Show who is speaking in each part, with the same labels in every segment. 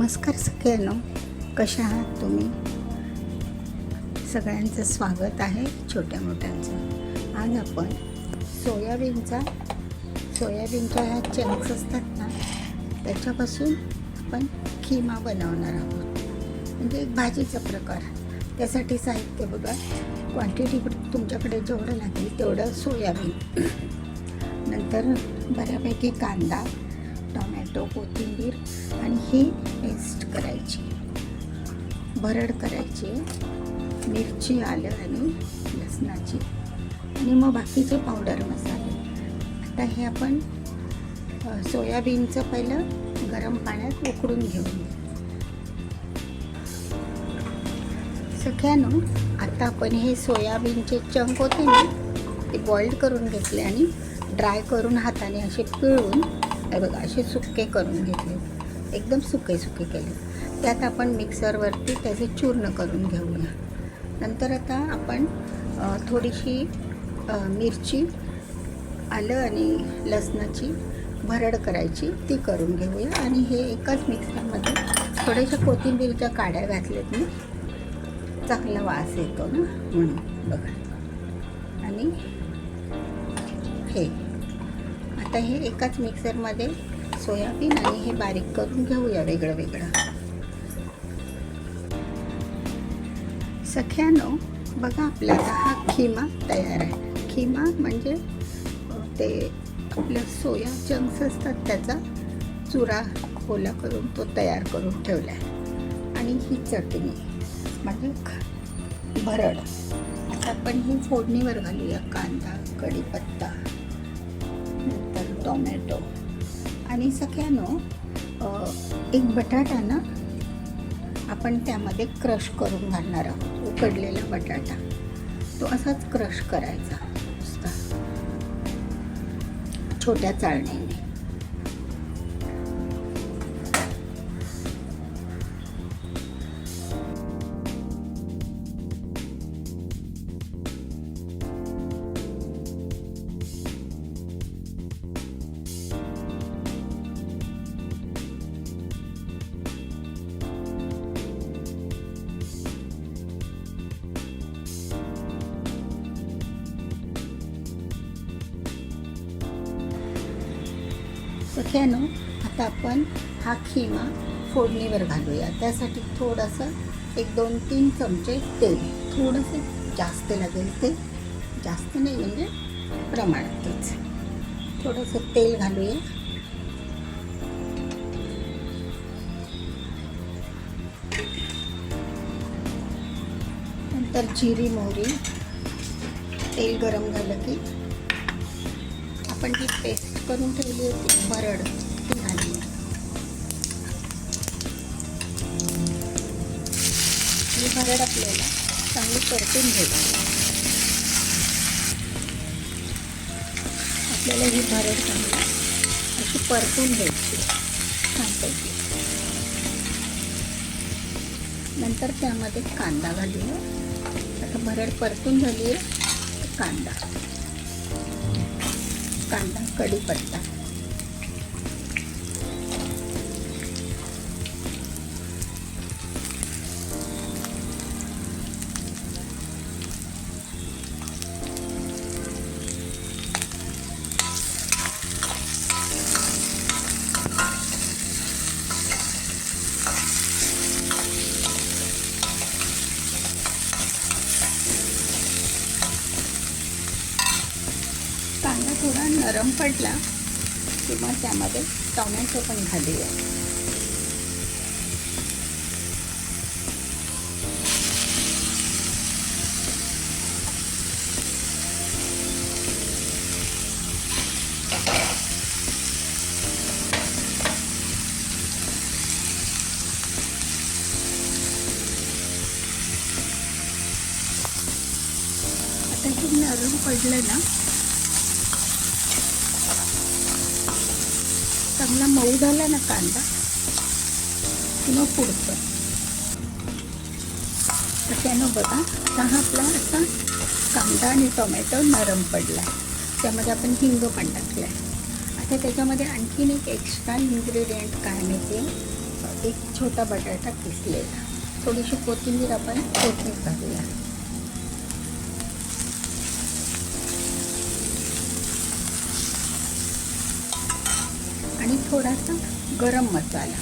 Speaker 1: नमस्कार सगळ्यांनो, कशा आहात तुम्ही? सगळ्यांचं स्वागत आहे छोट्या मोठ्यांचं. आज आपण सोयाबीनच्या ह्या चंक्स असतात ना, त्याच्यापासून आपण खिमा बनवणार आहोत. म्हणजे एक भाजीचा प्रकार. त्यासाठी साहित्य बघा, क्वांटिटी तुमच्याकडे जेवढं लागेल तेवढं सोयाबीन, नंतर बऱ्यापैकी कांदा, टोमॅटो, कोथिंबीर आणि ही पेस्ट करायची, भरड करायची, मिरची, आलं आणि लसणाची, आणि मग बाकीचे पावडर मसाले. आता हे आपण सोयाबीनचं पहिलं गरम पाण्यात उकडून घेऊन सगळ्यांनो. आता आपण हे सोयाबीनचे चंक होते ना, ते बॉइल्ड करून घेतले आणि ड्राय करून हाताने असे पिळून, हे बघा असे सुके करून घेतले, एकदम सुके केले. त्यात आपण मिक्सरवरती त्याचे चूर्ण करून घेऊया. नंतर आता आपण थोडीशी मिरची, आलं आणि लसणाची भरड करायची, ती करून घेऊया. आणि हे एकाच मिक्सरमध्ये थोड्याशा कोथिंबीरच्या काड्या घातल्यात मी, चांगला वास येतो ना म्हणून बघा. आणि हे आता हे एकाच मिक्सरमध्ये सोयाबीन आणि हे बारीक करून घेऊया वेगळं वेगळं. सख्यानो बघा, आपला हा खिमा तयार आहे. खिमा म्हणजे ते आपलं सोया चंक्स असतात त्याचा चुरा ओला करून तो तयार करून ठेवला आहे. आणि ही चटणी म्हणजे भरड. आता आपण ही फोडणीवर घालूया. कांदा, कढीपत्ता, नंतर टोमॅटो, आणि सगळ्यांनो एक बटाटा ना आपण त्यामध्ये क्रश करून घालणार आहोत. उकडलेला बटाटा तो असाच क्रश करायचा नुसता छोट्या चाळणीने. सख्यानो आता आपण हा खिमा फोडणीवर घालूया. त्यासाठी थोडंसं 1-2-3 चमचे तेल, थोडंसं जास्त लागेल ते, जास्त नाही म्हणजे प्रमाणातच थोडंसं तेल घालूया. नंतर जिरी, मोहरी. तेल गरम झालं की आपण जी पेस्ट करून ठेवली होती भरड ती घालूया. ही भरड आपल्याला चांगली परतून घ्यायची. आपल्याला ही भरड चांगली अशी परतून घ्यायची छानपैकी. नंतर त्यामध्ये कांदा घालूया. आता भरड परतून झाली आहे, कांदा, कढीपत्ता, कांदा थोडा नरम पडला की मग त्यामध्ये टोमॅटो पण घालूया. आता हे नरम पडलं ना, चांगला मऊ झाला ना कांदा, मग पुढचं त्यानं बघा. आता हा आपला असा कांदा आणि टोमॅटो नरम पडला आहे. त्यामध्ये आपण हिंग पण टाकलं आहे. आता त्याच्यामध्ये आणखीन एक एक्स्ट्रा इन्ग्रेडियंट काय माहिती आहे, एक छोटा बटाटा किसलेला, थोडीशी कोथिंबीर आपण फोडणीत घालूया. आणि थोडासा गरम मसाला,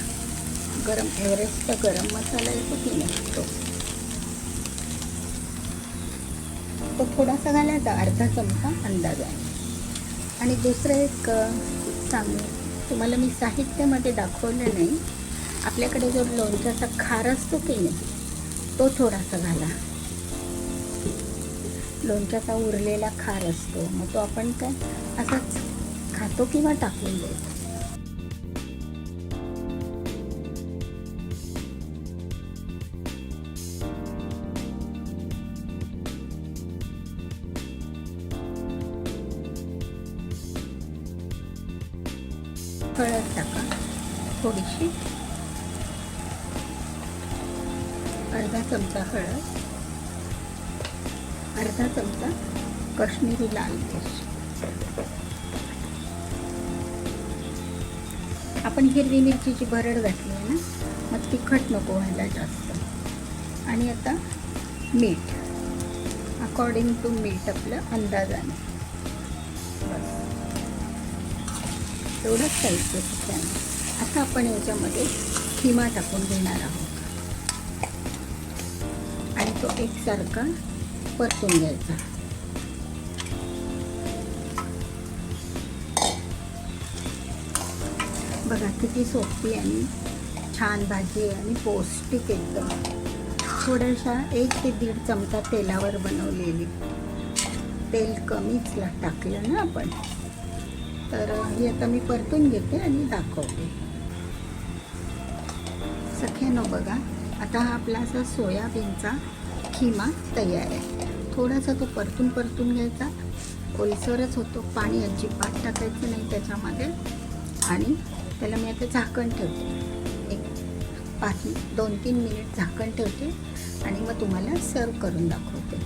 Speaker 1: गरम एव्हरेस्टचा गरम मसाला येतो की नाही तो थोडासा घालायचा, अर्धा चमचा अंदाजाने. आणि दुसरं एक सांगू तुम्हाला, मी साहित्यामध्ये दाखवलं नाही, आपल्याकडे जो लोणच्याचा खार असतो की नाही तो थोडासा घाला. लोणच्याचा उरलेला खार असतो, मग तो आपण काय असाच खातो किंवा टाकून देतो. हळद टाका थोडीशी, अर्धा चमचा हळद, अर्धा चमचा काश्मीरी लाल मिर्च. आपण हिरवी मिरचीची भरड घातली आहे ना, मग तिखट नको व्हायला जास्त. आणि आता मीठ अकॉर्डिंग टू मीठ आपलं अंदाजाने, बस एवढंच साहित्य सुक्यानं. आता आपण याच्यामध्ये खिमा टाकून घेणार आहोत आणि तो एकसारखा परतून घ्यायचा. बघा किती सोपी आणि छान भाजी आहे आणि पौष्टिक एकदम. थोड्याशा 1 ते 1.5 चमचा तेलावर बनवलेली, तेल कमीच टाकलं ना आपण. तर ही आता मी परतून घेते आणि दाखवते. सख्यानो बघा, आता हा आपला असा सोयाबीनचा खिमा तयार आहे. थोडासा तो परतून घ्यायचा, ओलसरच होतो, पाणी अजिबात टाकायचं नाही त्याच्यामध्ये. आणि त्याला मी आता झाकण ठेवते, एक 2-3 मिनिट झाकण ठेवते आणि मग तुम्हाला सर्व करून दाखवते.